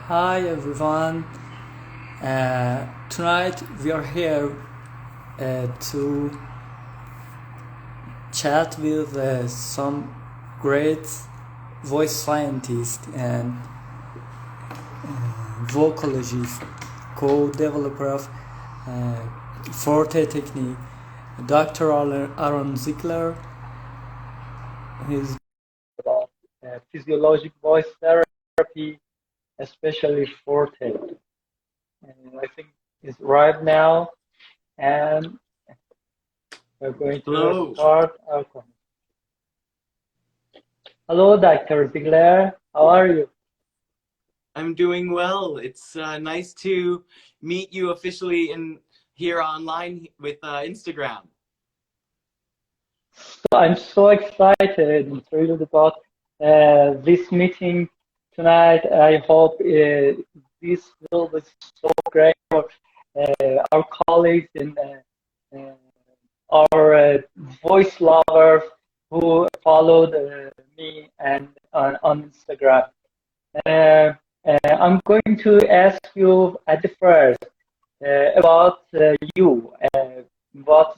Hi everyone. Tonight we are here to chat with some great voice scientists and vocalist, co-developer of phorte technique, Dr. Zigler. He's about physiologic voice therapy, especially phorte. And I think it's right now, and we're going to start our conversation. Hello, Dr. Zigler. How are you? I'm doing well. It's nice to meet you officially here online with Instagram. So I'm so excited and thrilled about this meeting tonight. I hope this will be so great for our colleagues and our voice lovers who followed me and on Instagram. I'm going to ask you at the first about you. What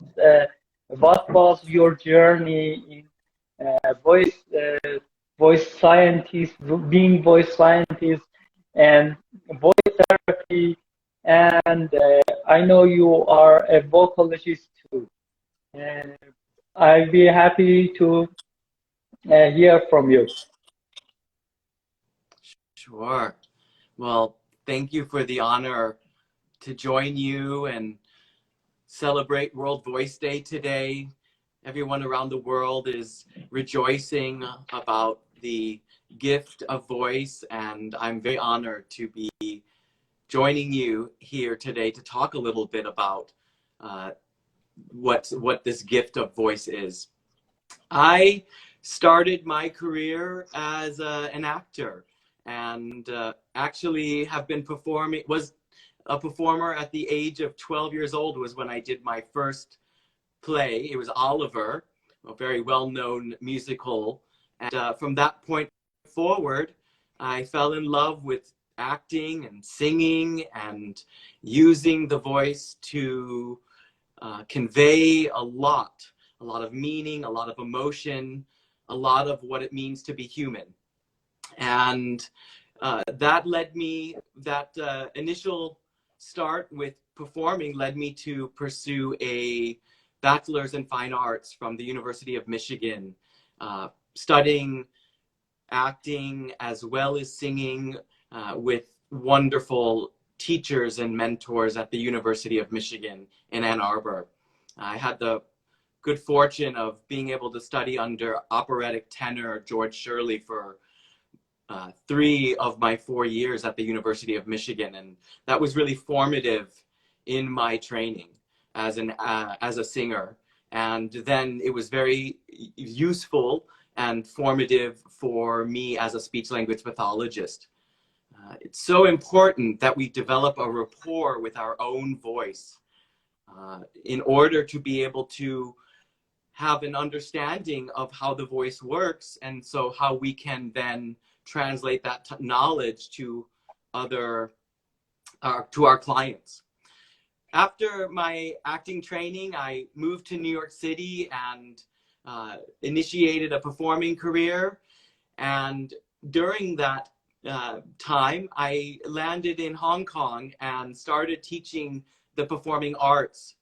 was your journey in voice scientist, being voice scientist, and voice therapy? And I know you are a vocalist too. I'd be happy to hear from you. Sure. Well, thank you for the honor to join you and celebrate World Voice Day today. Everyone around the world is rejoicing about the gift of voice, and I'm very honored to be joining you here today to talk a little bit about what this gift of voice is. I started my career as an actor, and actually have been was a performer at the age of 12 years old was when I did my first play. It was Oliver, a very well-known musical. And from that point forward, I fell in love with acting and singing and using the voice to convey a lot of meaning, a lot of emotion, a lot of what it means to be human. And that led me, that initial start with performing led me to pursue a bachelor's in fine arts from the University of Michigan, studying acting as well as singing with wonderful teachers and mentors at the University of Michigan in Ann Arbor. I had the good fortune of being able to study under operatic tenor George Shirley for 3 of my 4 years at the University of Michigan, and that was really formative in my training as a singer. And then it was very useful and formative for me as a speech language pathologist. It's so important that we develop a rapport with our own voice in order to be able to have an understanding of how the voice works, and so how we can then translate that knowledge to our clients. After my acting training, I moved to New York City and initiated a performing career. And during that time, I landed in Hong Kong and started teaching the performing arts.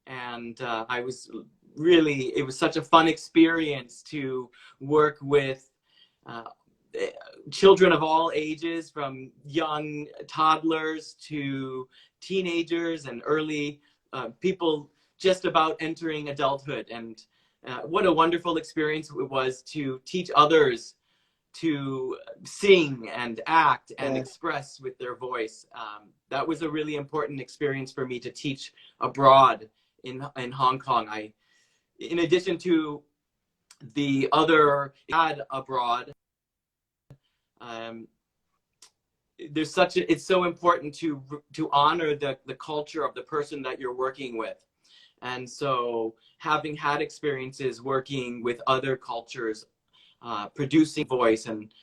And it was such a fun experience to work with children of all ages, from young toddlers to teenagers and early people just about entering adulthood. And what a wonderful experience it was to teach others to sing and act and express with their voice. That was a really important experience for me to teach abroad in Hong Kong. In addition to the other abroad, there's it's so important to honor the culture of the person that you're working with. And so having had experiences working with other cultures, producing voice and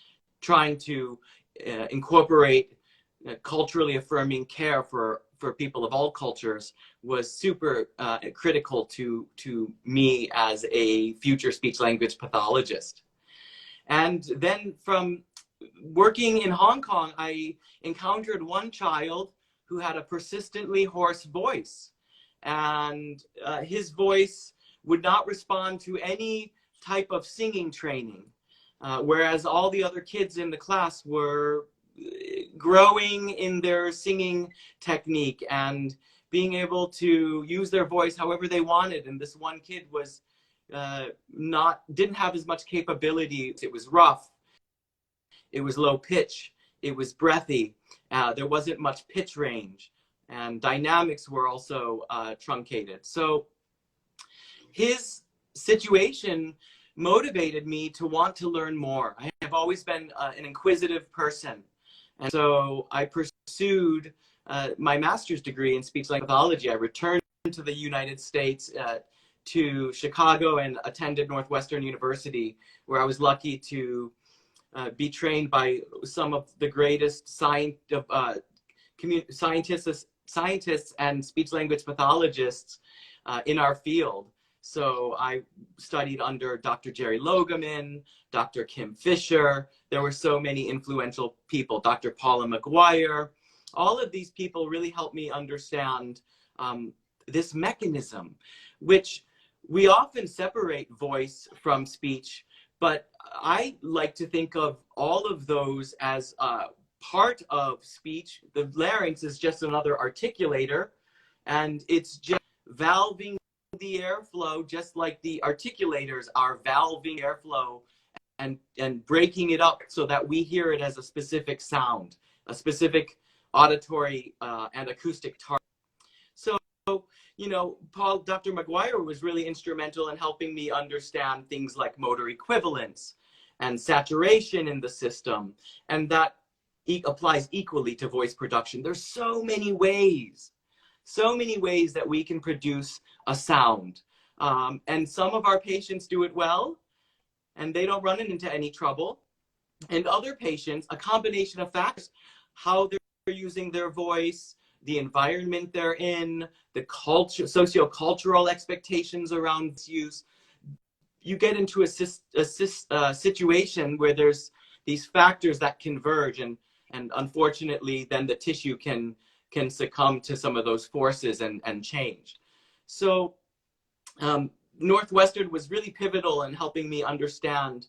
trying to incorporate culturally affirming care for people of all cultures was super critical to me as a future speech language pathologist. And then from working in Hong Kong, I encountered one child who had a persistently hoarse voice, and his voice would not respond to any type of singing training, whereas all the other kids in the class were growing in their singing technique and being able to use their voice however they wanted. And this one kid was didn't have as much capability. It was rough, it was low pitch, it was breathy, there wasn't much pitch range, and dynamics were also truncated. So his situation motivated me to want to learn more. I have always been an inquisitive person, and so I pursued my master's degree in speech language pathology. I returned to the United States, to Chicago, and attended Northwestern University, where I was lucky to be trained by some of the greatest scientists and speech language pathologists in our field. So I studied under Dr. Jerry Logeman, Dr. Kim Fisher. There were so many influential people, Dr. Paula McGuire. All of these people really helped me understand this mechanism, which we often separate voice from speech, but I like to think of all of those as part of speech. The larynx is just another articulator, and it's just valving the airflow, just like the articulators are valving airflow and breaking it up so that we hear it as a specific sound, a specific auditory and acoustic target. So, you know, Dr. McGuire was really instrumental in helping me understand things like motor equivalence and saturation in the system, and that applies equally to voice production. There's so many ways that we can produce a sound, and some of our patients do it well and they don't run into any trouble, and other patients, a combination of factors, how they're using their voice, the environment they're in, the culture, socio-cultural expectations around its use. You get into a situation where there's these factors that converge, and unfortunately then the tissue can succumb to some of those forces and change. So Northwestern was really pivotal in helping me understand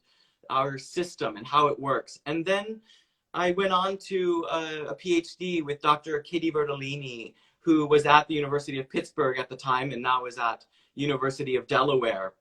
our system and how it works. And then I went on to a PhD with Dr. Kitty Bertolini, who was at the University of Pittsburgh at the time and now is at University of Delaware.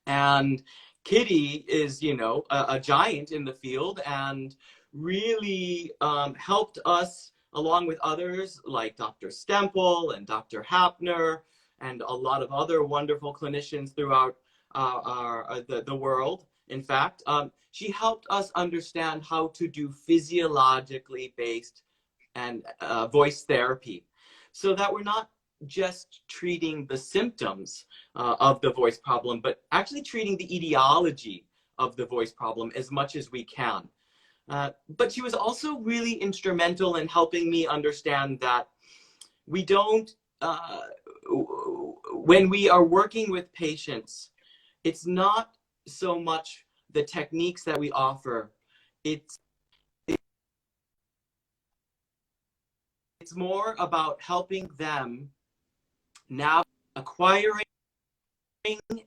And Kitty is, you know, a giant in the field, and really helped us, along with others like Dr. Stempel and Dr. Hapner and a lot of other wonderful clinicians throughout the world. In fact, she helped us understand how to do physiologically based and voice therapy, so that we're not just treating the symptoms of the voice problem, but actually treating the etiology of the voice problem as much as we can. But she was also really instrumental in helping me understand that we don't, when we are working with patients, it's not so much the techniques that we offer, it's more about helping them now acquiring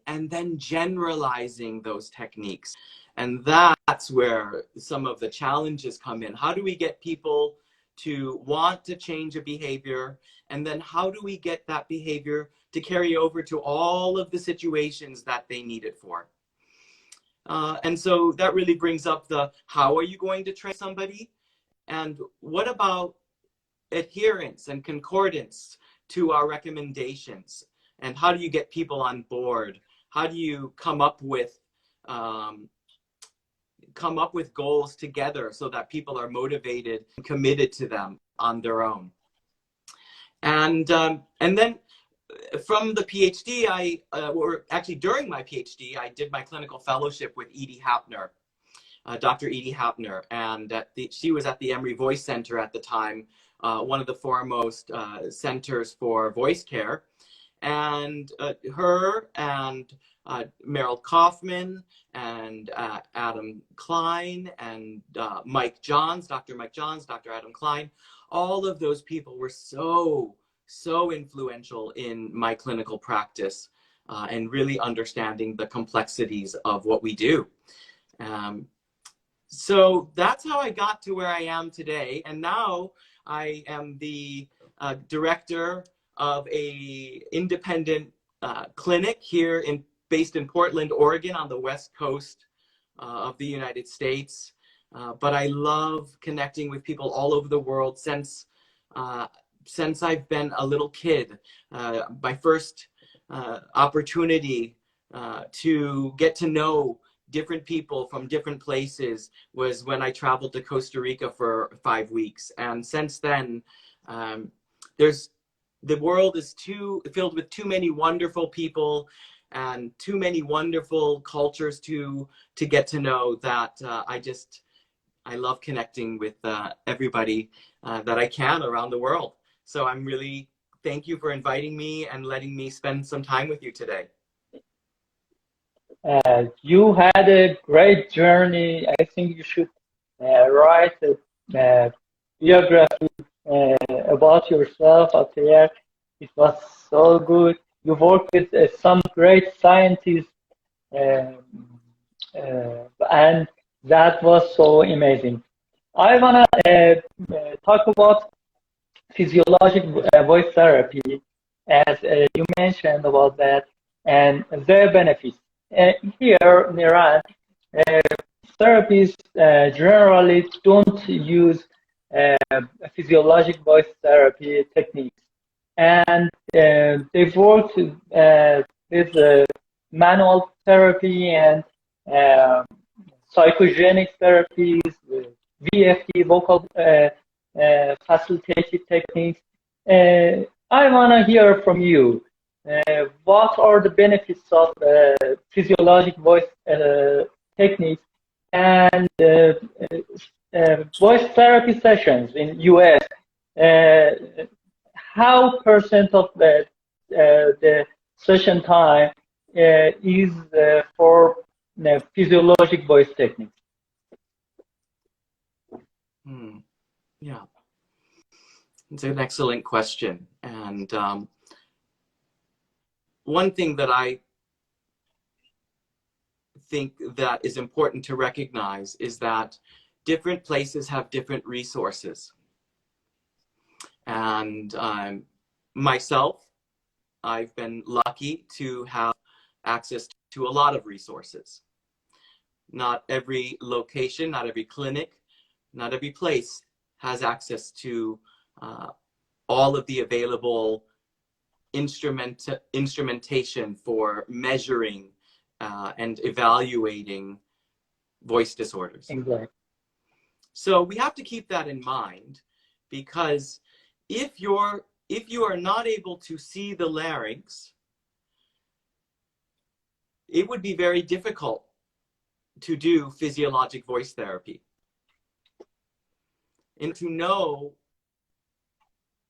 and then generalizing those techniques. And that's where some of the challenges come in. How do we get people to want to change a behavior? And then how do we get that behavior to carry over to all of the situations that they need it for? And so that really brings up the, how are you going to train somebody? And what about adherence and concordance to our recommendations? And how do you get people on board? How do you come up with come up with goals together so that people are motivated and committed to them on their own. And then from the PhD, or actually during my PhD, I did my clinical fellowship with Edie Hapner, Dr. Edie Hapner, and she was at the Emory Voice Center at the time, one of the foremost centers for voice care. And her and Meryl Kaufman and Adam Klein and Mike Johns, Dr. Mike Johns, Dr. Adam Klein, all of those people were so influential in my clinical practice and really understanding the complexities of what we do. So that's how I got to where I am today. And now I am the director of a independent clinic here based in Portland, Oregon, on the West Coast of the United States. But I love connecting with people all over the world since I've been a little kid. My first opportunity to get to know different people from different places was when I traveled to Costa Rica for 5 weeks. And since then, the world is filled with too many wonderful people and too many wonderful cultures to get to know that I love connecting with everybody that I can around the world. So thank you for inviting me and letting me spend some time with you today. You had a great journey. I think you should write a biography about yourself out there. It was so good. You worked with some great scientists, and that was so amazing. I want to talk about physiologic voice therapy, as you mentioned about that, and their benefits. Here in Iran, therapists generally don't use physiologic voice therapy techniques, and they work with manual therapy and psychogenic therapies, VFT, vocal facilitative techniques. I want to hear from you. What are the benefits of physiologic voice techniques and voice therapy sessions in US? How % of the session time is for physiologic voice techniques? Yeah, it's an excellent question. And one thing that I think that is important to recognize is that different places have different resources. And myself, I've been lucky to have access to a lot of resources. Not every location, not every clinic, not every place has access to all of the available instrumentation for measuring and evaluating voice disorders. Exactly. So we have to keep that in mind, because if you are not able to see the larynx, it would be very difficult to do physiologic voice therapy. And to know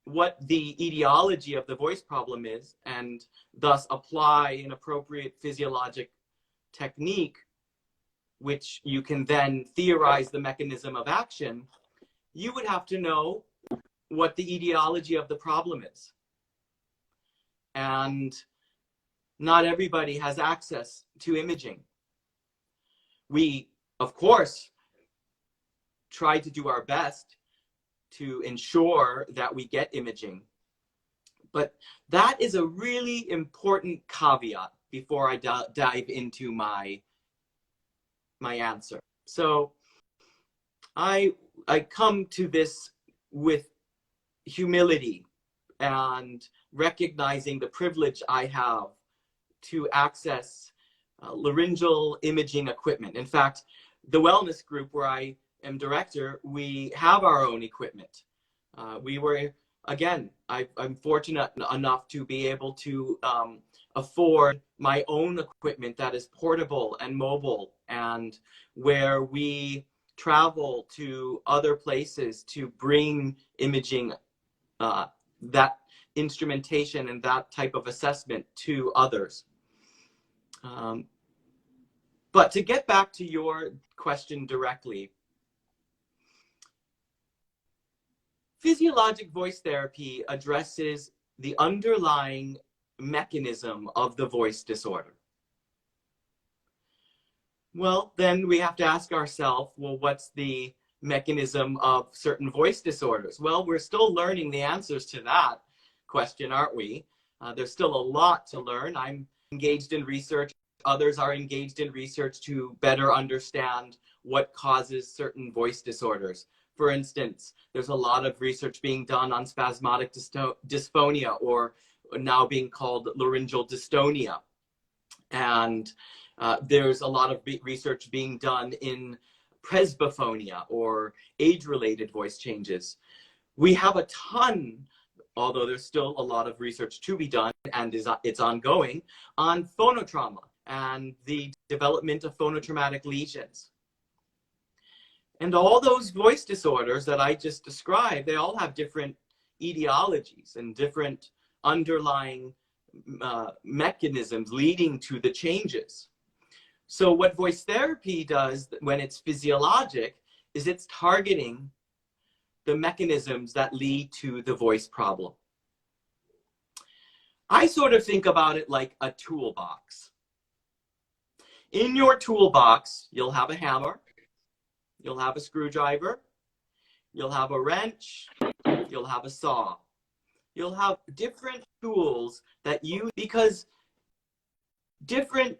what the etiology of the voice problem is and thus apply an appropriate physiologic technique, which you can then theorize the mechanism of action, you would have to know what the etiology of the problem is. And not everybody has access to imaging. We, of course, try to do our best to ensure that we get imaging. But that is a really important caveat before I dive into my answer. So I come to this with humility and recognizing the privilege I have to access laryngeal imaging equipment. In fact, the wellness group where I am director, we have our own equipment. I'm fortunate enough to be able to afford my own equipment that is portable and mobile, and where we travel to other places to bring imaging, that instrumentation and that type of assessment to others. But to get back to your question directly, physiologic voice therapy addresses the underlying mechanism of the voice disorder. Well, then we have to ask ourselves, well, what's the mechanism of certain voice disorders? Well, we're still learning the answers to that question, aren't we? There's still a lot to learn. I'm engaged in research. Others are engaged in research to better understand what causes certain voice disorders. For instance, there's a lot of research being done on spasmodic dysphonia, or now being called laryngeal dystonia. And there's a lot of research being done in presbyphonia, or age-related voice changes. We have a ton, although there's still a lot of research to be done, and it's ongoing, on phonotrauma and the development of phonotraumatic lesions. And all those voice disorders that I just described, they all have different etiologies and different underlying mechanisms leading to the changes. So what voice therapy does when it's physiologic is it's targeting the mechanisms that lead to the voice problem. I sort of think about it like a toolbox. In your toolbox, you'll have a hammer, you'll have a screwdriver, you'll have a wrench, you'll have a saw. You'll have different tools that because different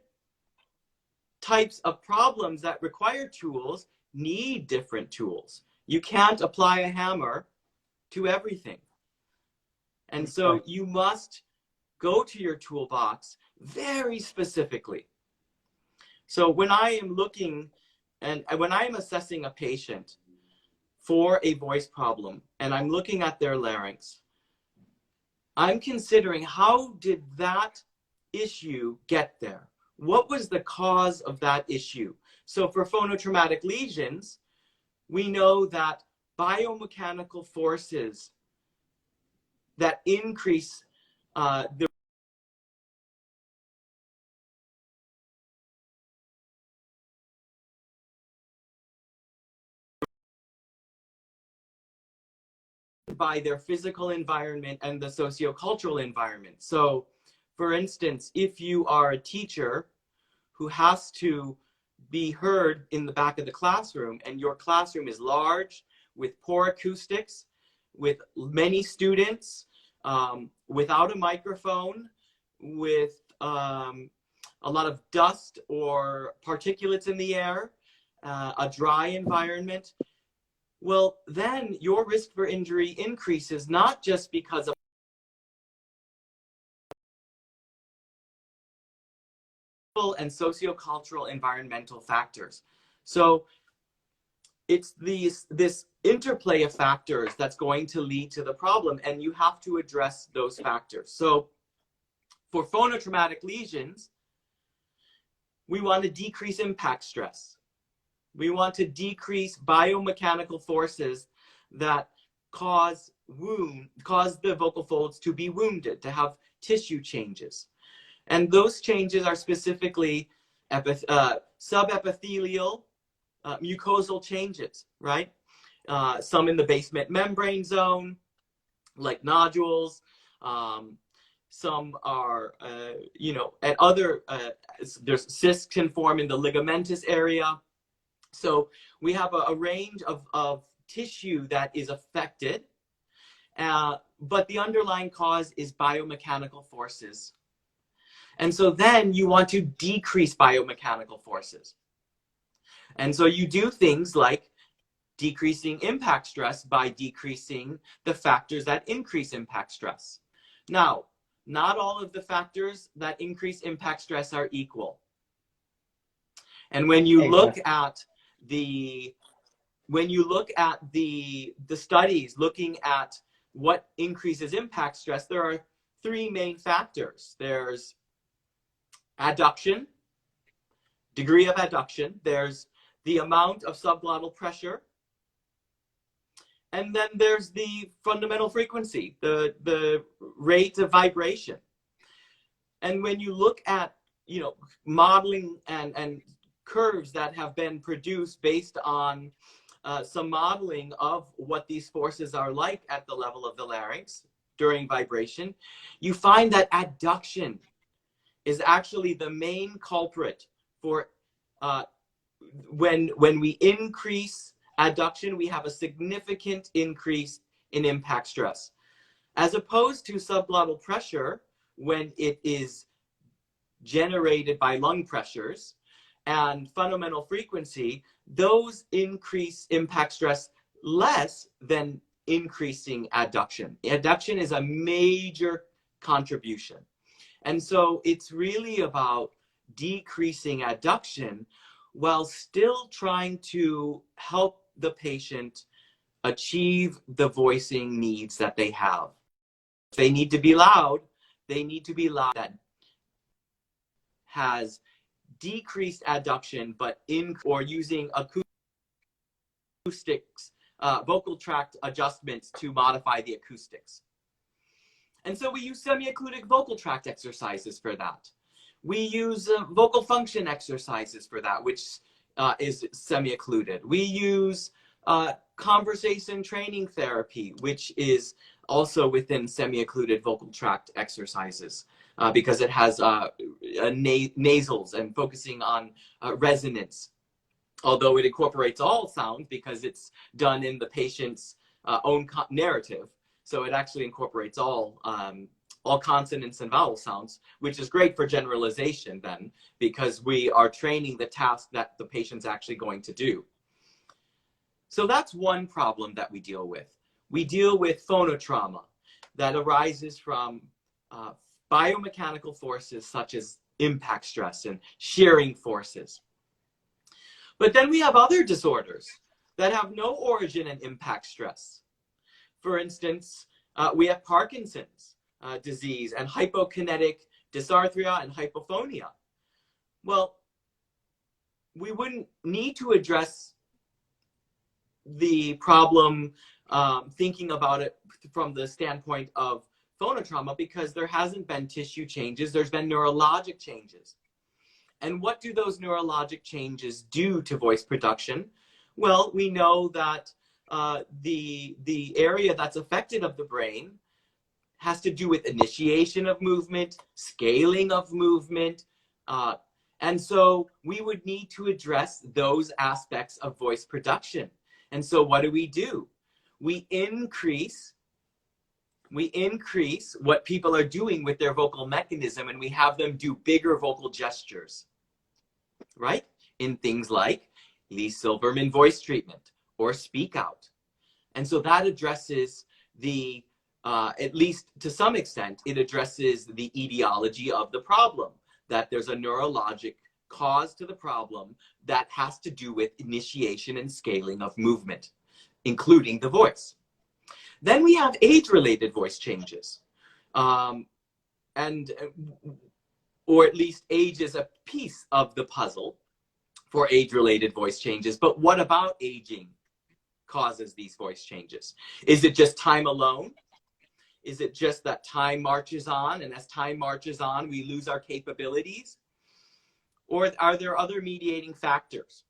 types of problems that require tools need different tools. You can't apply a hammer to everything. And so you must go to your toolbox very specifically. So when I am looking and when I am assessing a patient for a voice problem and I'm looking at their larynx, I'm considering, how did that issue get there? What was the cause of that issue? So for phonotraumatic lesions, we know that biomechanical forces that increase the by their physical environment and the sociocultural environment. So, for instance, if you are a teacher who has to be heard in the back of the classroom, and your classroom is large with poor acoustics, with many students, without a microphone, with a lot of dust or particulates in the air, a dry environment, well, then your risk for injury increases, not just because of and sociocultural environmental factors. So it's this interplay of factors that's going to lead to the problem, and you have to address those factors. So for phonotraumatic lesions, we want to decrease impact stress. We want to decrease biomechanical forces that cause the vocal folds to be wounded, to have tissue changes. And those changes are specifically subepithelial, mucosal changes, right? Some in the basement membrane zone, like nodules. Some are, at other, there's cysts can form in the ligamentous area. So we have a range of tissue that is affected, but the underlying cause is biomechanical forces. And so then you want to decrease biomechanical forces. And so you do things like decreasing impact stress by decreasing the factors that increase impact stress. Now, not all of the factors that increase impact stress are equal. And when you look at when you look at the studies looking at what increases impact stress, there are three main factors. There's adduction, degree of adduction. There's the amount of subglottal pressure. And then there's the fundamental frequency, the rate of vibration. And when you look at, modeling and curves that have been produced based on some modeling of what these forces are like at the level of the larynx during vibration, you find that adduction is actually the main culprit for when we increase adduction, we have a significant increase in impact stress. As opposed to subglottal pressure, when it is generated by lung pressures, and fundamental frequency, those increase impact stress less than increasing adduction. Adduction is a major contribution. And so it's really about decreasing adduction while still trying to help the patient achieve the voicing needs that they have. If they need to be loud, they need to be loud that has decreased adduction, but or using acoustics, vocal tract adjustments to modify the acoustics. And so we use semi-occlusive vocal tract exercises for that. We use vocal function exercises for that, which is semi-occluded. We use conversation training therapy, which is also within semi-occluded vocal tract exercises because it has nasals and focusing on resonance, although it incorporates all sound because it's done in the patient's own narrative. So it actually incorporates all consonants and vowel sounds, which is great for generalization then, because we are training the task that the patient's actually going to do. So that's one problem that we deal with. We deal with phonotrauma that arises from biomechanical forces such as impact stress and shearing forces. But then we have other disorders that have no origin in impact stress. For instance, we have Parkinson's disease and hypokinetic dysarthria and hypophonia. Well, we wouldn't need to address the problem thinking about it from the standpoint of phonotrauma because there hasn't been tissue changes, there's been neurologic changes. And what do those neurologic changes do to voice production? Well, we know that the area that's affected of the brain has to do with initiation of movement, scaling of movement, and so we would need to address those aspects of voice production. And so what do? We increase what people are doing with their vocal mechanism, and we have them do bigger vocal gestures, right? In things like Lee Silverman voice treatment or speak out. And so that addresses the, at least to some extent, it addresses the etiology of the problem, that there's a neurologic cause to the problem that has to do with initiation and scaling of movement, including the voice. Then we have age-related voice changes, or at least age is a piece of the puzzle for age-related voice changes. But what about aging causes these voice changes? Is it just time alone? Is it just that time marches on, and as time marches on, we lose our capabilities? Or are there other mediating factors?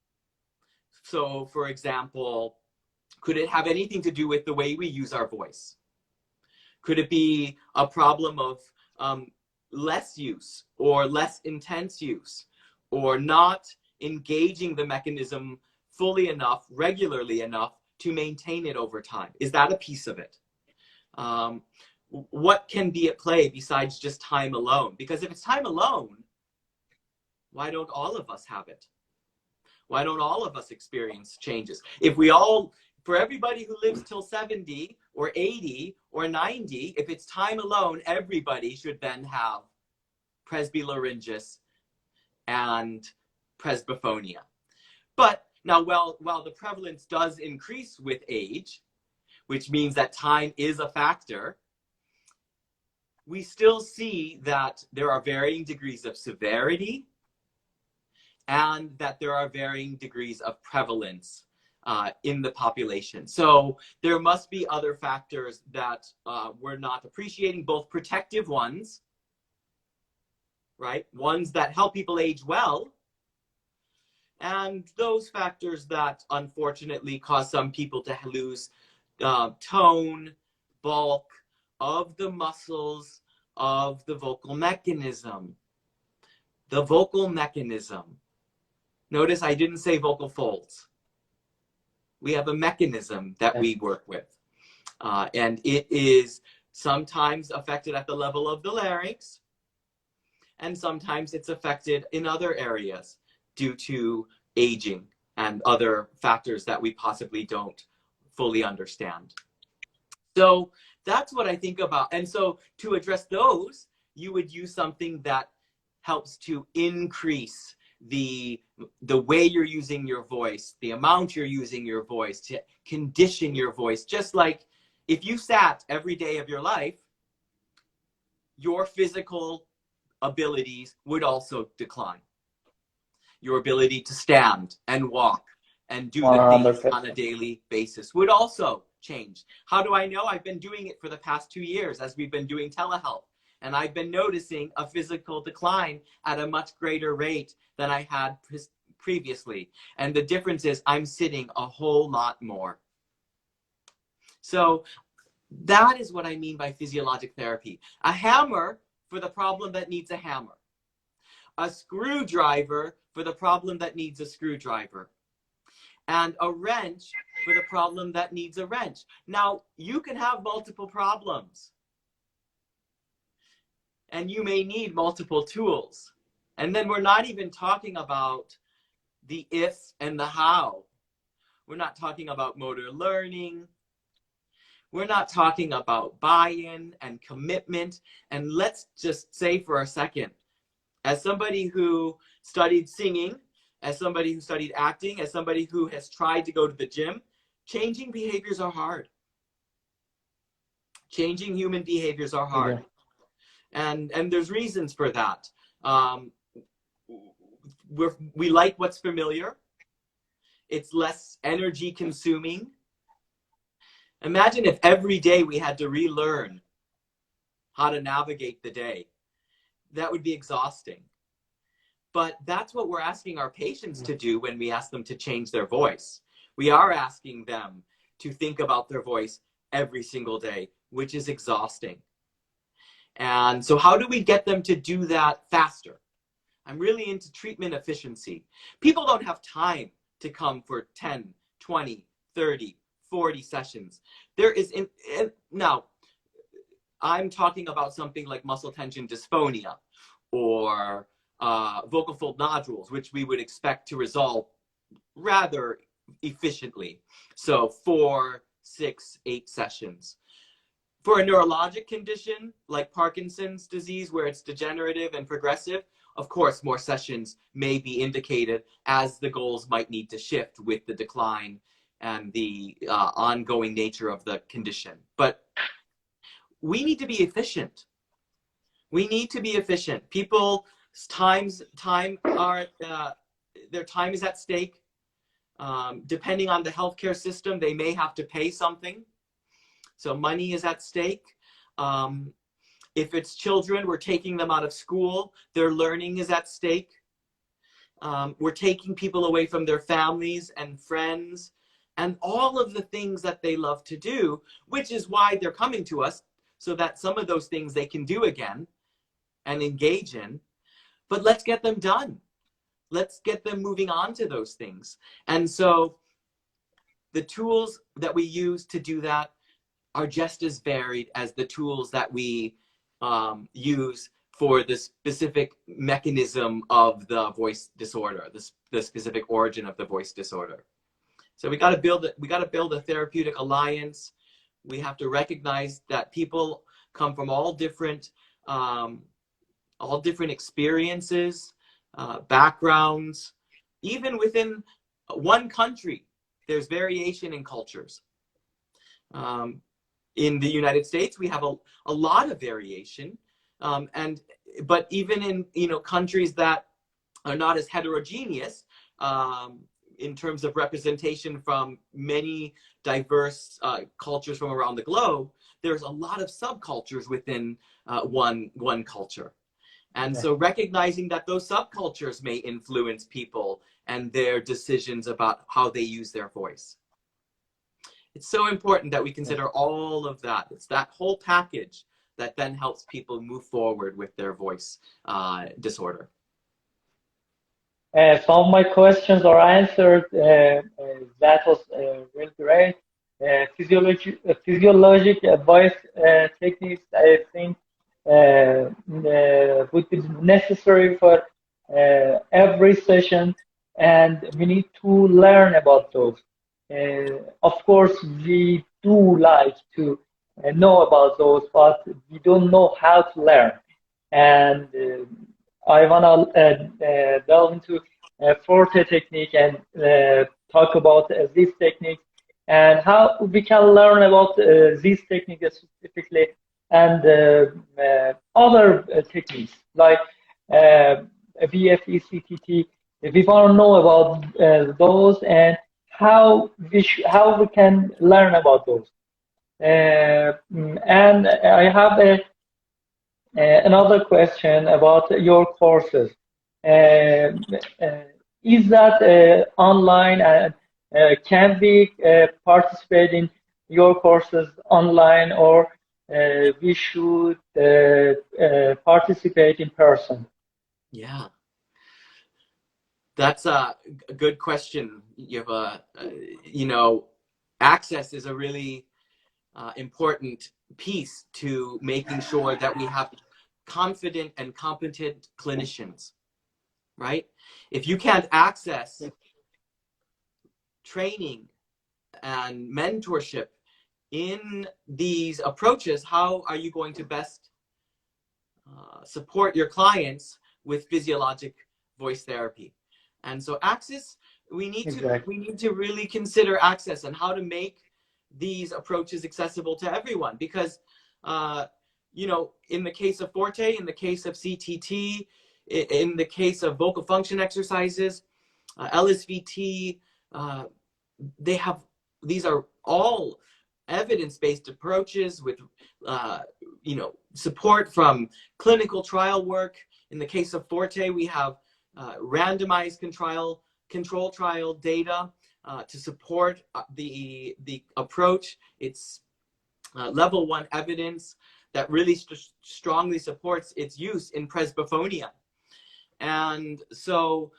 So, for example, could it have anything to do with the way we use our voice? Could it be a problem of less use or less intense use, or not engaging the mechanism fully enough, regularly enough to maintain it over time? Is that a piece of it? What can be at play besides just time alone? Because if it's time alone, why don't all of us have it? Why don't all of us experience changes? If we all, for everybody who lives till 70 or 80 or 90, if it's time alone, everybody should then have presbylaryngeus and presbyphonia. But Now, while the prevalence does increase with age, which means that time is a factor, we still see that there are varying degrees of severity and that there are varying degrees of prevalence in the population. So there must be other factors that we're not appreciating, both protective ones, right? Ones that help people age well, and those factors that unfortunately cause some people to lose tone, bulk of the muscles of the vocal mechanism. The vocal mechanism. Notice I didn't say vocal folds. We have a mechanism that we work with. And it is sometimes affected at the level of the larynx, and sometimes it's affected in other areas due to aging and other factors that we possibly don't fully understand. So that's what I think about. And so to address those, you would use something that helps to increase the way you're using your voice, the amount you're using your voice, to condition your voice. Just like if you sat every day of your life, your physical abilities would also decline. Your ability to stand and walk and do the things on a daily basis would also change. How do I know? I've been doing it for the past 2 years as we've been doing telehealth. And I've been noticing a physical decline at a much greater rate than I had previously. And the difference is I'm sitting a whole lot more. So that is what I mean by physiologic therapy. A hammer for the problem that needs a hammer. A screwdriver for the problem that needs a screwdriver. And a wrench for the problem that needs a wrench. Now, you can have multiple problems. And you may need multiple tools. And then we're not even talking about the if and the how. We're not talking about motor learning. We're not talking about buy-in and commitment. And let's just say for a second, as somebody who studied singing, as somebody who studied acting, as somebody who has tried to go to the gym, changing behaviors are hard. Changing human behaviors are hard. And there's reasons for that. We like what's familiar. It's less energy consuming. Imagine if every day we had to relearn how to navigate the day. That would be exhausting. But that's what we're asking our patients to do when we ask them to change their voice. We are asking them to think about their voice every single day, which is exhausting. And so how do we get them to do that faster? I'm really into treatment efficiency. People don't have time to come for 10, 20, 30, 40 sessions. Now, I'm talking about something like muscle tension dysphonia or vocal fold nodules, which we would expect to resolve rather efficiently. So 4, 6, 8 sessions. For a neurologic condition like Parkinson's disease, where it's degenerative and progressive, of course, more sessions may be indicated as the goals might need to shift with the decline and the ongoing nature of the condition. But we need to be efficient. We need to be efficient. People's their time is at stake. Depending on the healthcare system, they may have to pay something. So money is at stake. If it's children, we're taking them out of school. Their learning is at stake. We're taking people away from their families and friends and all of the things that they love to do, which is why they're coming to us, so that some of those things they can do again and engage in. But let's get them done. Let's get them moving on to those things. And so the tools that we use to do that are just as varied as the tools that we use for the specific mechanism of the voice disorder, the specific origin of the voice disorder. So we got to build a therapeutic alliance. We have to recognize that people come from all different experiences, backgrounds, even within one country, there's variation in cultures. In the United States, we have a lot of variation, but even in countries that are not as heterogeneous in terms of representation from many diverse cultures from around the globe, there's a lot of subcultures within one culture. And so recognizing that those subcultures may influence people and their decisions about how they use their voice. It's so important that we consider all of that. It's that whole package that then helps people move forward with their voice disorder. Some of my questions are answered. That was really great. Physiologic voice techniques, I think, would be necessary for every session, and we need to learn about those. Of course, we do like to know about those, but we don't know how to learn. And I want to delve into phorte technique and talk about this technique and how we can learn about this technique specifically, and other techniques like VFE, CTT. We want to know about those and how we can learn about those. And I have another question about your courses. Is that online, and can we participate in your courses online, or we should participate in person? Yeah, that's a good question. You have access is a really important piece to making sure that we have confident and competent clinicians, right? If you can't access training and mentorship in these approaches, how are you going to best support your clients with physiologic voice therapy? And so access, we need to really consider access and how to make these approaches accessible to everyone, because in the case of phorte, in the case of CTT, in the case of vocal function exercises, LSVT, these are all evidence-based approaches with support from clinical trial work. In the case of phorte, we have randomized control trial data to support the approach. It's level 1 evidence that really strongly supports its use in presbyophonia. And so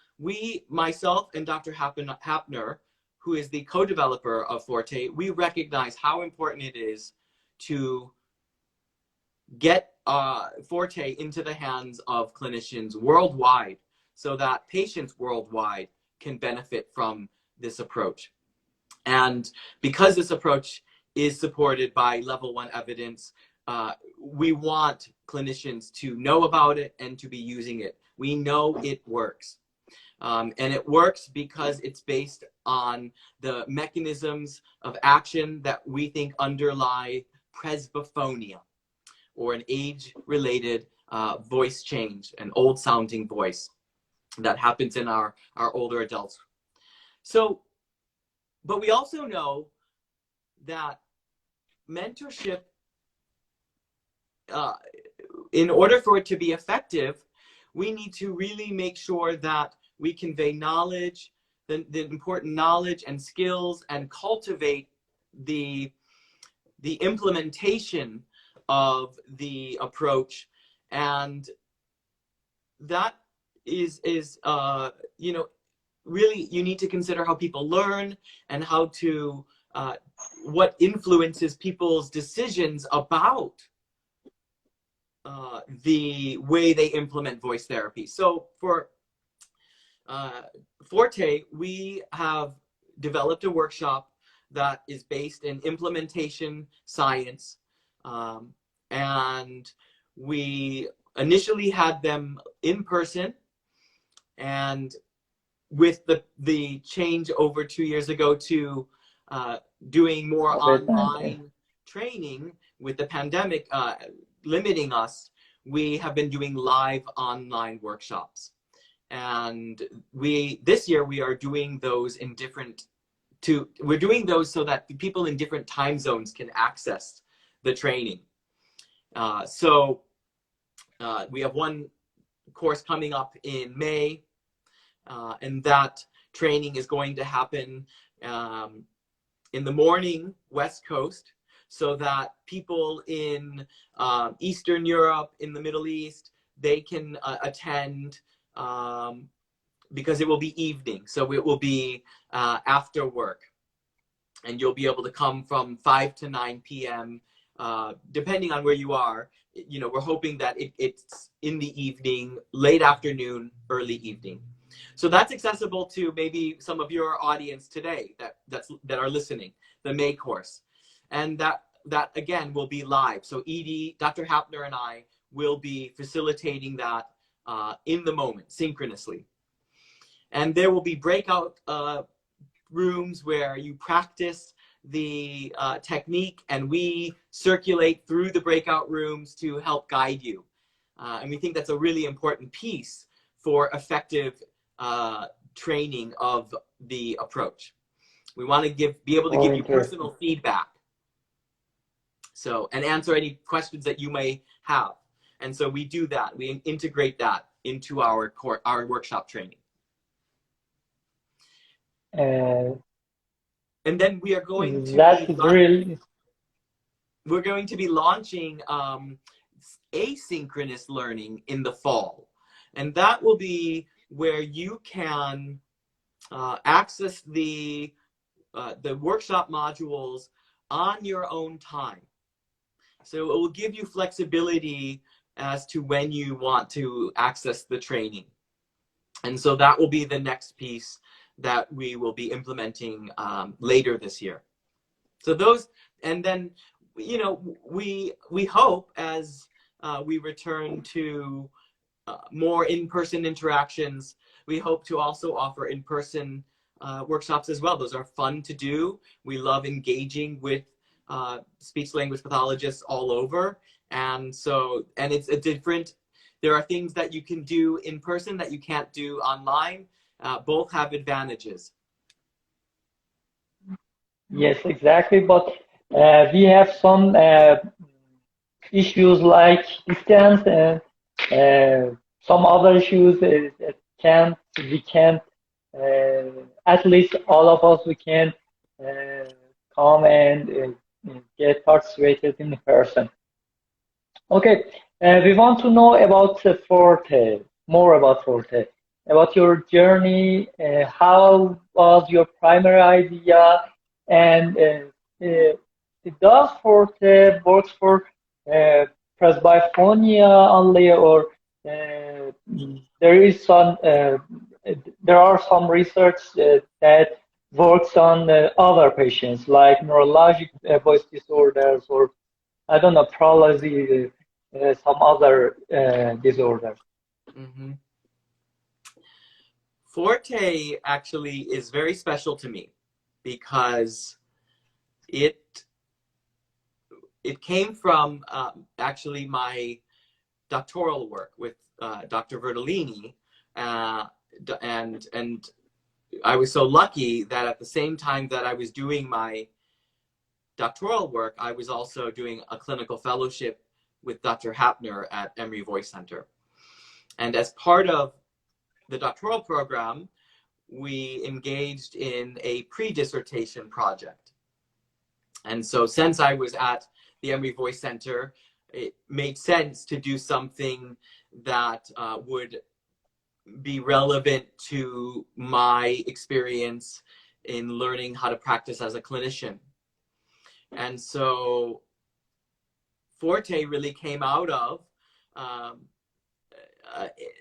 myself and Dr. Hapner, who is the co-developer of phorte, we recognize how important it is to get phorte into the hands of clinicians worldwide so that patients worldwide can benefit from this approach. And because this approach is supported by level 1 evidence, we want clinicians to know about it and to be using it. We know it works. And it works because it's based on the mechanisms of action that we think underlie presbyophonia, or an age-related voice change, an old-sounding voice that happens in our older adults. So, but we also know that mentorship, in order for it to be effective, we need to really make sure that we convey knowledge, the important knowledge and skills, and cultivate the implementation of the approach. And that is really, you need to consider how people learn and how to what influences people's decisions about the way they implement voice therapy. So for phorte, we have developed a workshop that is based in implementation science, and we initially had them in person, and with the change over 2 years ago to doing more online training with the pandemic limiting us, we have been doing live online workshops. And this year we are doing those in we're doing those so that people in different time zones can access the training. So we have one course coming up in May, and that training is going to happen in the morning, West Coast, so that people in Eastern Europe, in the Middle East, they can attend, because it will be evening. So it will be after work. And you'll be able to come from 5 to 9 p.m., depending on where you are. You know, we're hoping that it's in the evening, late afternoon, early evening. So that's accessible to maybe some of your audience today that are listening, the May course. And that again will be live. So Edie, Dr. Hapner, and I will be facilitating that in the moment, synchronously. And there will be breakout rooms where you practice the technique, and we circulate through the breakout rooms to help guide you. And we think that's a really important piece for effective training of the approach. We want to be able to give you personal feedback. So, and answer any questions that you may have. And so we do that. We integrate that into our workshop training. And then we are going to we're going to be launching asynchronous learning in the fall. And that will be where you can access the workshop modules on your own time. So it will give you flexibility as to when you want to access the training. And so that will be the next piece that we will be implementing later this year. So those, and then, you know, we hope as we return to more in-person interactions, we hope to also offer in-person workshops as well. Those are fun to do. We love engaging with speech language pathologists all over. And so, and it's a different, there are things that you can do in person that you can't do online. Both have advantages. Yes, exactly. But we have some issues like distance and some other issues we can't at least all of us, we can come and get participated in person. Okay, we want to know about phorte, more about phorte, about your journey. How was your primary idea, and does phorte works for presbyophonia only, or there are some research that works on other patients like neurologic voice disorders, or I don't know, paralysis, some other disorders. Mm-hmm. Phorte actually is very special to me because it came from actually my doctoral work with Dr. Vertellini, and I was so lucky that at the same time that I was doing my doctoral work, I was also doing a clinical fellowship with Dr. Hapner at Emory Voice Center. And as part of the doctoral program, we engaged in a pre-dissertation project. And so since I was at the Emory Voice Center, it made sense to do something that would be relevant to my experience in learning how to practice as a clinician. And so phorte really came out of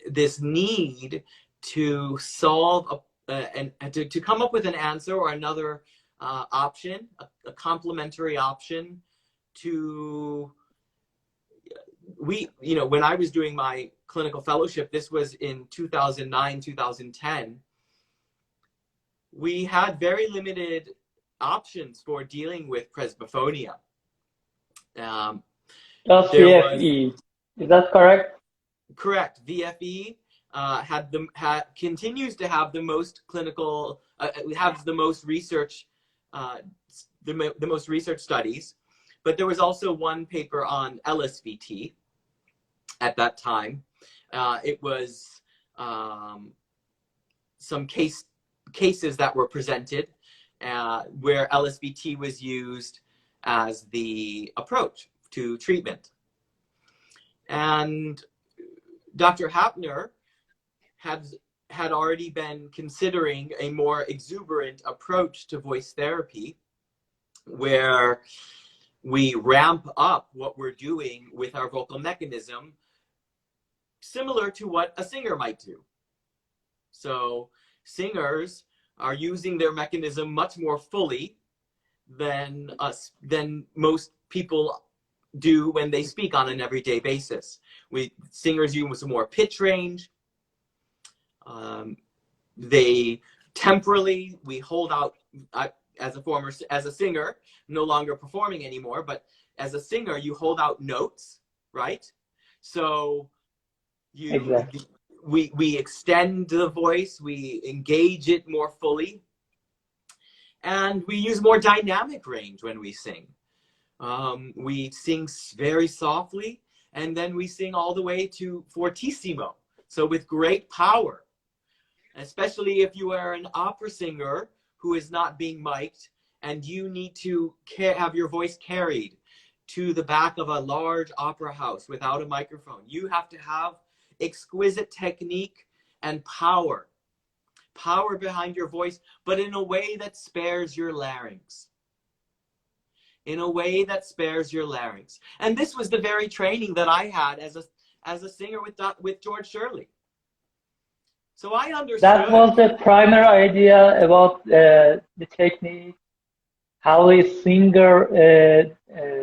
this need to solve and to come up with an answer or another option, a complementary option to, you know, when I was doing my clinical fellowship, this was in 2009, 2010, we had very limited options for dealing with presbyophonia. Just VFE, is that correct? Correct. VFE continues to have the most clinical, have the most research, the most research studies, but there was also one paper on LSVT at that time. It was some cases that were presented where LSVT was used as the approach to treatment. And Dr. Hapner had already been considering a more exuberant approach to voice therapy, where we ramp up what we're doing with our vocal mechanism, similar to what a singer might do. So singers are using their mechanism much more fully than most people do when they speak on an everyday basis. Singers use more pitch range. They temporally, we hold out, as a singer, no longer performing anymore, but as a singer, you hold out notes, right? So Exactly. we extend the voice, we engage it more fully, and we use more dynamic range when we sing. We sing very softly, and then we sing all the way to fortissimo, so with great power. Especially if you are an opera singer who is not being mic'd, and you need to have your voice carried to the back of a large opera house without a microphone. You have to have exquisite technique and power behind your voice, but in a way that spares your larynx. In a way that spares your larynx. And this was the very training that I had as a singer with George Shirley. So I understood. That was the primary idea about the technique, how a singer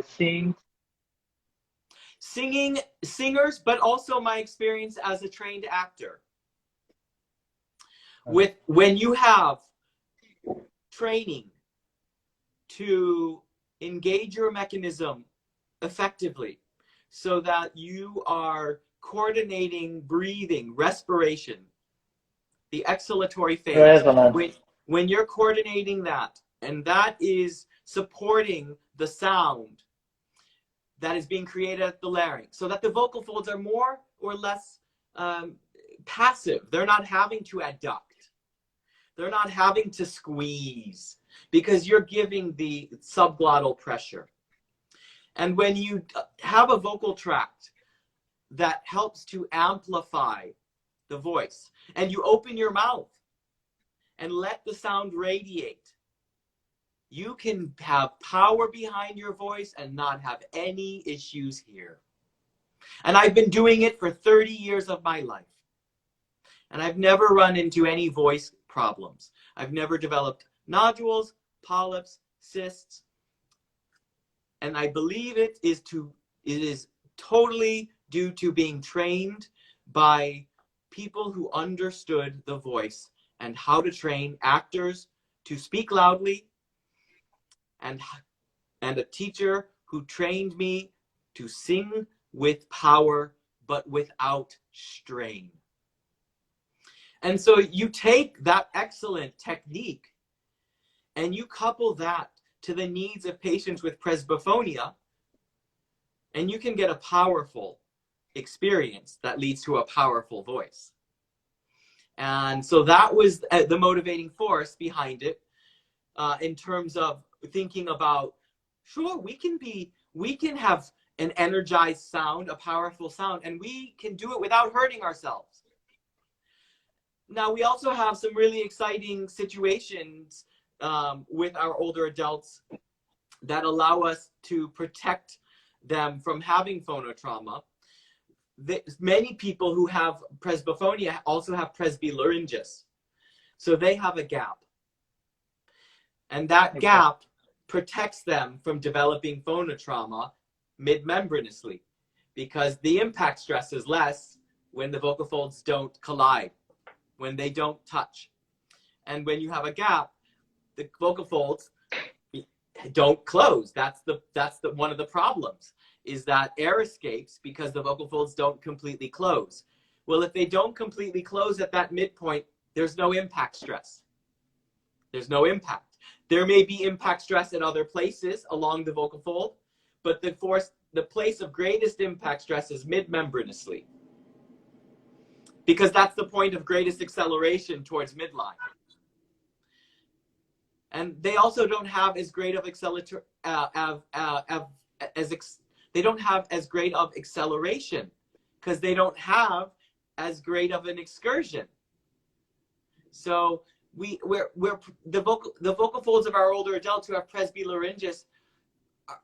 sings. Singers, but also my experience as a trained actor. When you have training to engage your mechanism effectively so that you are coordinating breathing, respiration, the exhalatory phase, when you're coordinating that, and that is supporting the sound that is being created at the larynx, so that the vocal folds are more or less passive. They're not having to adduct. They're not having to squeeze, because you're giving the subglottal pressure. And when you have a vocal tract that helps to amplify the voice, and you open your mouth and let the sound radiate, you can have power behind your voice and not have any issues here. And I've been doing it for 30 years of my life. And I've never run into any voice problems. I've never developed nodules, polyps, cysts. And I believe it is totally due to being trained by people who understood the voice and how to train actors to speak loudly, and a teacher who trained me to sing with power but without strain. And so you take that excellent technique and you couple that to the needs of patients with presbyophonia, and you can get a powerful experience that leads to a powerful voice. And so that was the motivating force behind it, in terms of thinking about, sure, we can have an energized sound, a powerful sound, and we can do it without hurting ourselves. Now, we also have some really exciting situations with our older adults that allow us to protect them from having phonotrauma. Many people who have presbyophonia also have presbylaryngus. So they have a gap. And that gap protects them from developing phonotrauma mid-membranously, because the impact stress is less when the vocal folds don't collide, when they don't touch. And when you have a gap, the vocal folds don't close. That's one of the problems, is that air escapes because the vocal folds don't completely close. Well, if they don't completely close at that midpoint, there's no impact stress. There's no impact. There may be impact stress in other places along the vocal fold, but the place of greatest impact stress is mid-membranously, because that's the point of greatest acceleration towards midline. And they also don't have as great of they don't have as great of acceleration, because they don't have as great of an excursion. So the vocal folds of our older adults who have presbylaryngitis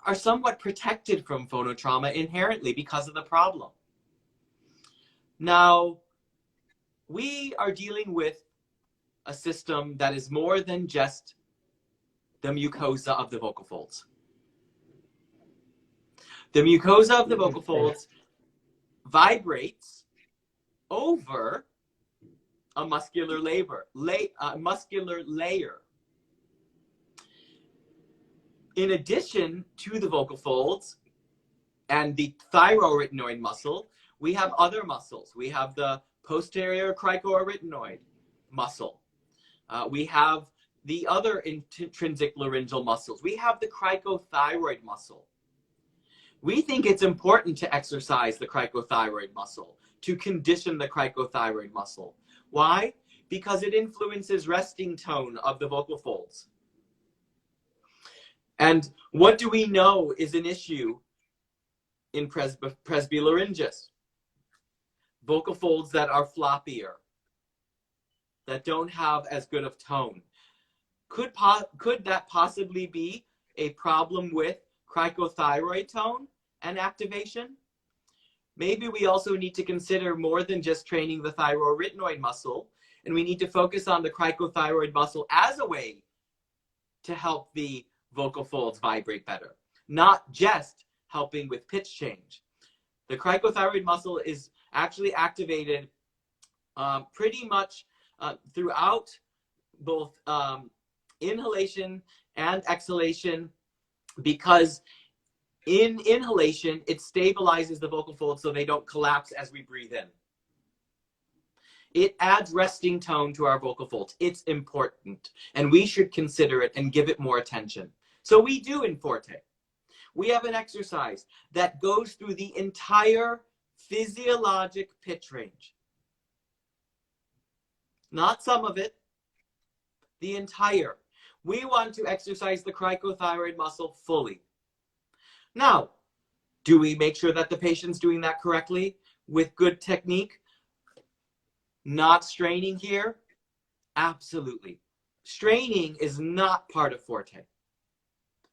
are somewhat protected from phonotrauma inherently because of the problem. Now, we are dealing with a system that is more than just the mucosa of the vocal folds. The mucosa of the vocal folds vibrates over a muscular layer. In addition to the vocal folds and the thyroarytenoid muscle, we have other muscles. We have the posterior cricoarytenoid muscle. We have the other intrinsic laryngeal muscles. We have the cricothyroid muscle. We think it's important to exercise the cricothyroid muscle, to condition the cricothyroid muscle. Why? Because it influences resting tone of the vocal folds. And what do we know is an issue in presbylaryngitis? Vocal folds that are floppier, that don't have as good of tone. Could that possibly be a problem with cricothyroid tone and activation? Maybe we also need to consider more than just training the thyroarytenoid muscle, and we need to focus on the cricothyroid muscle as a way to help the vocal folds vibrate better, not just helping with pitch change. The cricothyroid muscle is actually activated pretty much throughout both inhalation and exhalation, because in inhalation, it stabilizes the vocal folds so they don't collapse as we breathe in. It adds resting tone to our vocal folds. It's important, and we should consider it and give it more attention. So we do in Phorte. We have an exercise that goes through the entire physiologic pitch range. Not some of it, the entire. We want to exercise the cricothyroid muscle fully. Now, do we make sure that the patient's doing that correctly with good technique? Not straining here? Absolutely. Straining is not part of Phorte.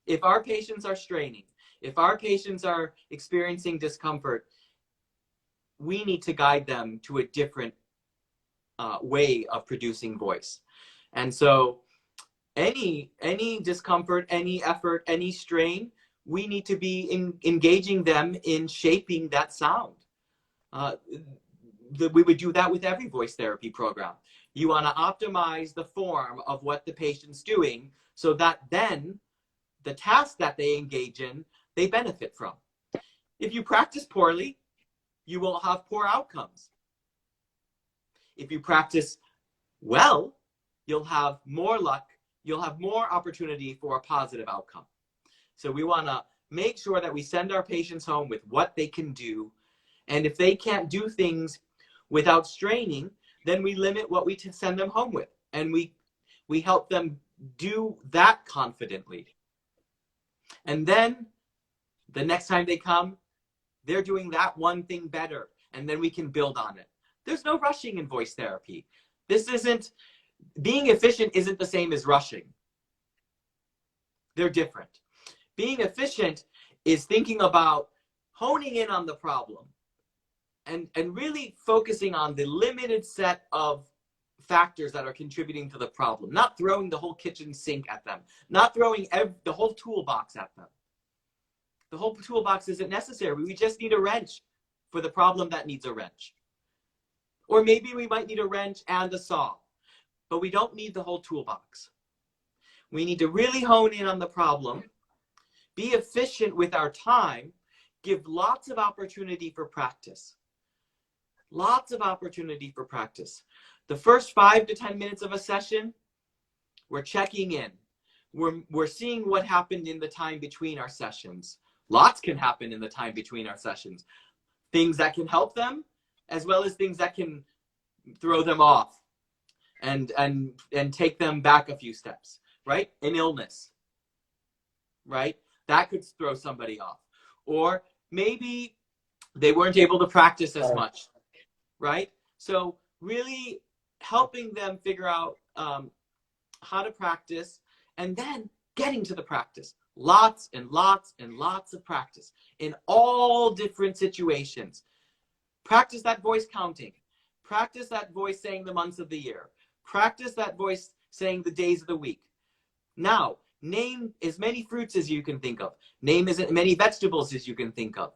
If our patients are straining, if our patients are experiencing discomfort, we need to guide them to a different way of producing voice. And so any discomfort, any effort, any strain, we need to be engaging them in shaping that sound. We would do that with every voice therapy program. You want to optimize the form of what the patient's doing so that then the task that they engage in, they benefit from. If you practice poorly, you will have poor outcomes. If you practice well, you'll have more luck, you'll have more opportunity for a positive outcome. So we want to make sure that we send our patients home with what they can do. And if they can't do things without straining, then we limit what we send them home with. And we help them do that confidently. And then the next time they come, they're doing that one thing better. And then we can build on it. There's no rushing in voice therapy. Being efficient isn't the same as rushing. They're different. Being efficient is thinking about honing in on the problem and really focusing on the limited set of factors that are contributing to the problem, not throwing the whole kitchen sink at them, not throwing the whole toolbox at them. The whole toolbox isn't necessary. We just need a wrench for the problem that needs a wrench. Or maybe we might need a wrench and a saw. but we don't need the whole toolbox. We need to really hone in on the problem, be efficient with our time, give lots of opportunity for practice. Lots of opportunity for practice. The first 5 to 10 minutes of a session, we're checking in. We're seeing what happened in the time between our sessions. Lots can happen in the time between our sessions. Things that can help them, as well as things that can throw them off and take them back a few steps, right? An illness, right? That could throw somebody off. Or maybe they weren't able to practice as much, right? So really helping them figure out how to practice, and then getting to the practice. Lots and lots and lots of practice in all different situations. Practice that voice counting. Practice that voice saying the months of the year. Practice that voice saying the days of the week. Now, name as many fruits as you can think of. Name as many vegetables as you can think of.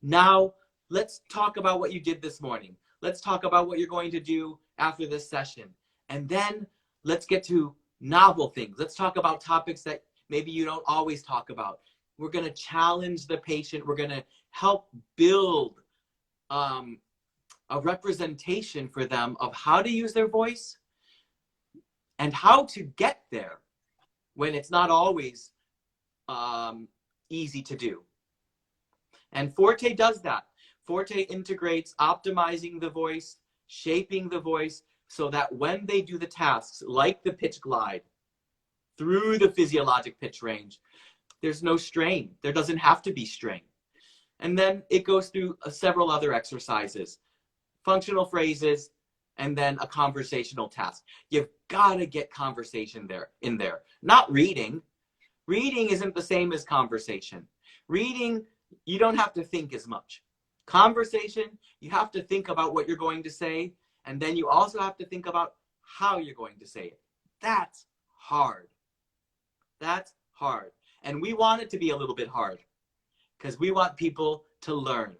Now, let's talk about what you did this morning. Let's talk about what you're going to do after this session. And then let's get to novel things. Let's talk about topics that maybe you don't always talk about. We're going to challenge the patient. We're going to help build a representation for them of how to use their voice and how to get there when it's not always easy to do. And Phorte does that. Phorte integrates optimizing the voice, shaping the voice, so that when they do the tasks, like the pitch glide, through the physiologic pitch range, there's no strain. There doesn't have to be strain. And then it goes through several other exercises, functional phrases, and then a conversational task. You've got to get conversation in there. Not reading. Reading isn't the same as conversation. Reading, you don't have to think as much. Conversation, you have to think about what you're going to say, and then you also have to think about how you're going to say it. That's hard. That's hard. And we want it to be a little bit hard because we want people to learn.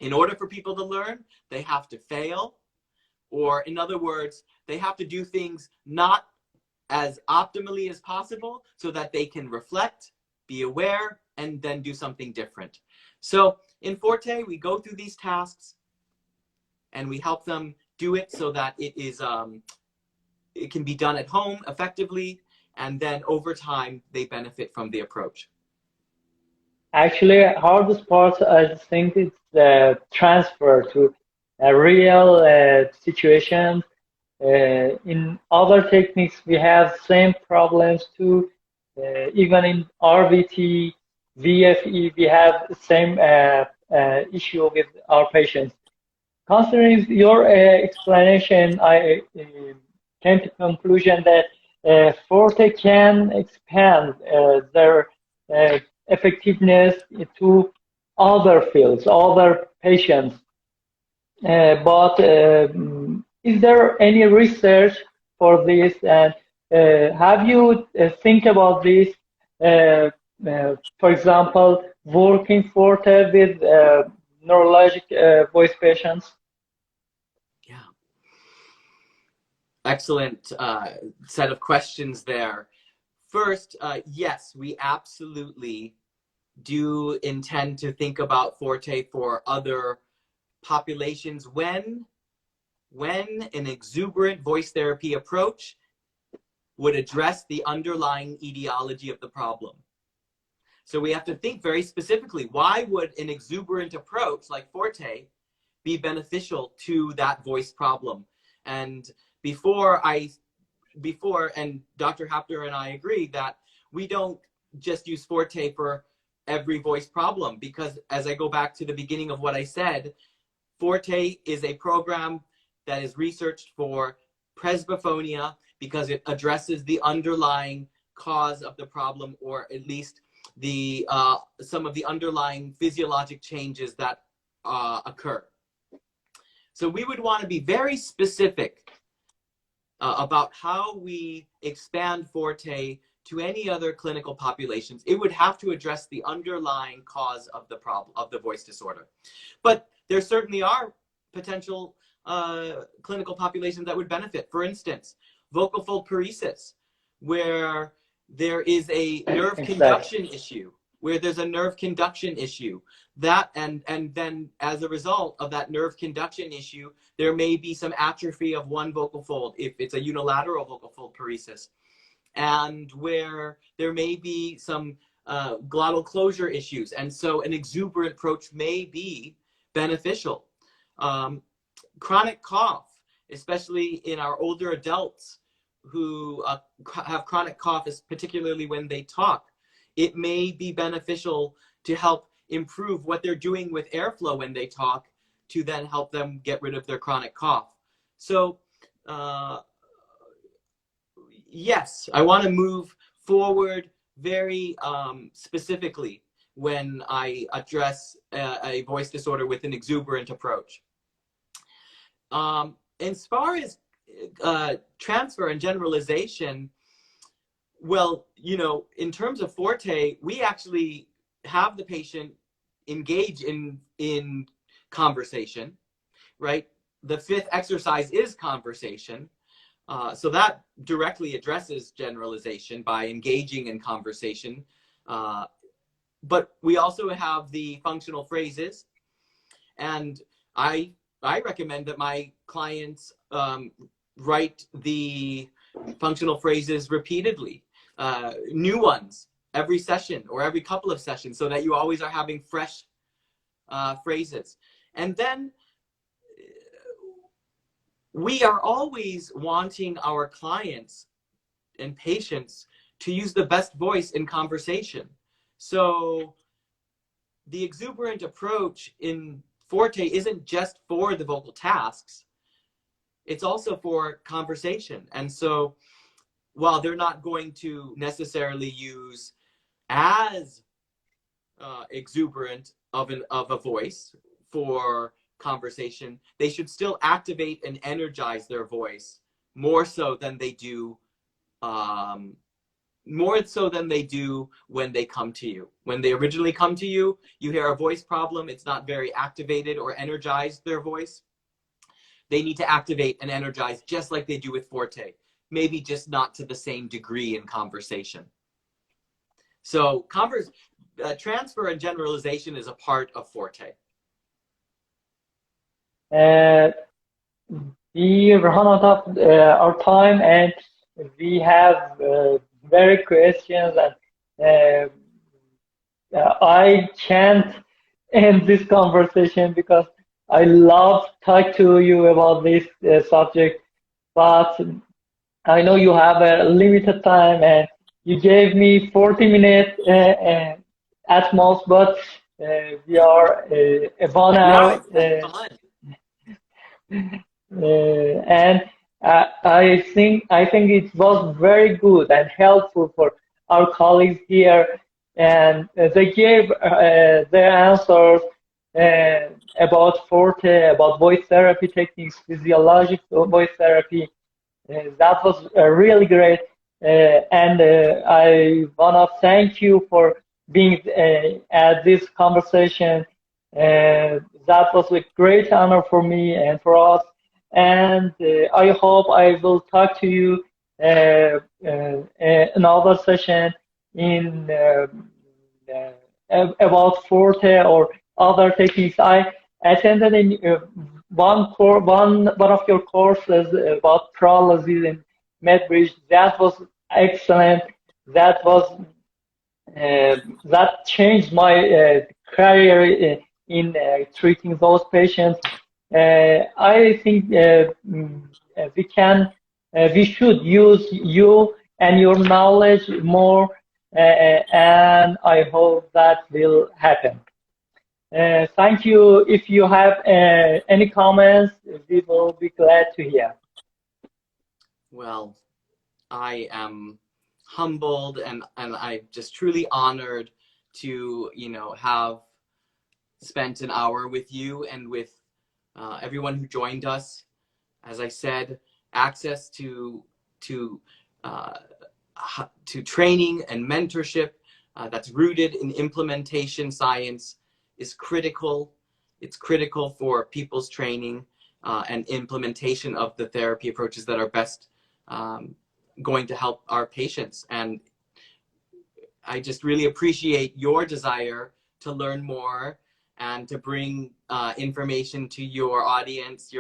In order for people to learn, they have to fail, or in other words, they have to do things not as optimally as possible so that they can reflect, be aware, and then do something different. So in Phorte, we go through these tasks and we help them do it so that it can be done at home effectively, and then over time they benefit from the approach. Actually, hardest part I think is the transfer to a real situation. In other techniques, we have same problems too. Even in RVT, VFE, we have the same issue with our patients. Considering your explanation, I came to conclusion that Phorte can expand their effectiveness to other fields, other patients. But is there any research for this? And have you think about this? For example, working Phorte with neurologic voice patients? Yeah. Excellent set of questions there. First, yes, we absolutely do intend to think about Phorte for other populations when an exuberant voice therapy approach would address the underlying etiology of the problem. So we have to think very specifically, why would an exuberant approach like Phorte be beneficial to that voice problem? And before, and Dr. Hapter and I agree that we don't just use Phorte for every voice problem, because as I go back to the beginning of what I said, Phorte is a program that is researched for presbyophonia because it addresses the underlying cause of the problem, or at least the some of the underlying physiologic changes that occur. So we would want to be very specific about how we expand Phorte to any other clinical populations. It would have to address the underlying cause of the problem, of the voice disorder. But there certainly are potential clinical populations that would benefit. For instance, vocal fold paresis, where there is a nerve conduction issue, that and then as a result of that nerve conduction issue, there may be some atrophy of one vocal fold if it's a unilateral vocal fold paresis, and where there may be some glottal closure issues, and so an exuberant approach may be beneficial. Chronic cough, especially in our older adults who have chronic cough, particularly when they talk, it may be beneficial to help improve what they're doing with airflow when they talk, to then help them get rid of their chronic cough. So yes, I want to move forward very specifically when I address a voice disorder with an exuberant approach. As far as transfer and generalization, well, you know, in terms of phorte, we actually have the patient engage in conversation, right? The fifth exercise is conversation. So that directly addresses generalization by engaging in conversation. But we also have the functional phrases, and I recommend that my clients write the functional phrases repeatedly, new ones every session or every couple of sessions, so that you always are having fresh phrases. And then we are always wanting our clients and patients to use the best voice in conversation. So the exuberant approach in phorte isn't just for the vocal tasks, it's also for conversation. And so while they're not going to necessarily use as exuberant of a voice for conversation, they should still activate and energize their voice more so than they do when they come to you. When they originally come to you, you hear a voice problem, it's not very activated or energized, their voice. They need to activate and energize just like they do with phorte, maybe just not to the same degree in conversation. So transfer and generalization is a part of phorte. We run out of our time, and we have very questions, and I can't end this conversation because I love talk to you about this subject, but I know you have a limited time, and you gave me 40 minutes at most, but we are 1 hour. And I think it was very good and helpful for our colleagues here, and they gave their answers about phorte, about voice therapy techniques, physiologic voice therapy. That was really great, and I want to thank you for being at this conversation. That was a great honor for me and for us, and I hope I will talk to you another session in about phorte or other techniques. I attended one of your courses about paralysis in MedBridge. That was excellent. That was that changed my career in treating those patients. I think we should use you and your knowledge more, and I hope that will happen. Thank you. If you have any comments, we will be glad to hear. Well, I am humbled and I'm just truly honored to, you know, have spent an hour with you and with everyone who joined us. As I said, access to training and mentorship that's rooted in implementation science is critical. It's critical for people's training and implementation of the therapy approaches that are best going to help our patients. And I just really appreciate your desire to learn more and to bring information to your audience,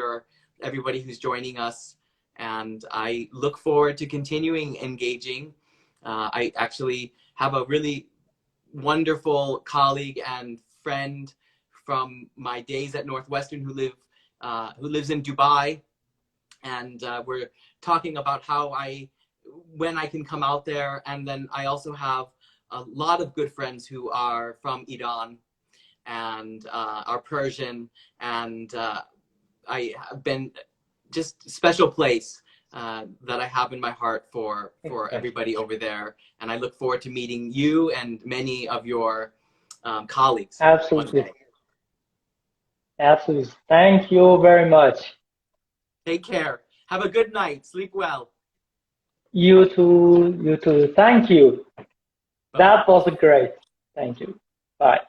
everybody who's joining us. And I look forward to continuing engaging. I actually have a really wonderful colleague and friend from my days at Northwestern who lives in Dubai, and we're talking about when I can come out there. And then I also have a lot of good friends who are from Iran and are Persian, and I have been just special place that I have in my heart for everybody over there. And I look forward to meeting you and many of your colleagues. Absolutely. Absolutely. Thank you very much. Take care. Have a good night. Sleep well. You too. You too. Thank you. Bye. That was great. Thank you. Bye.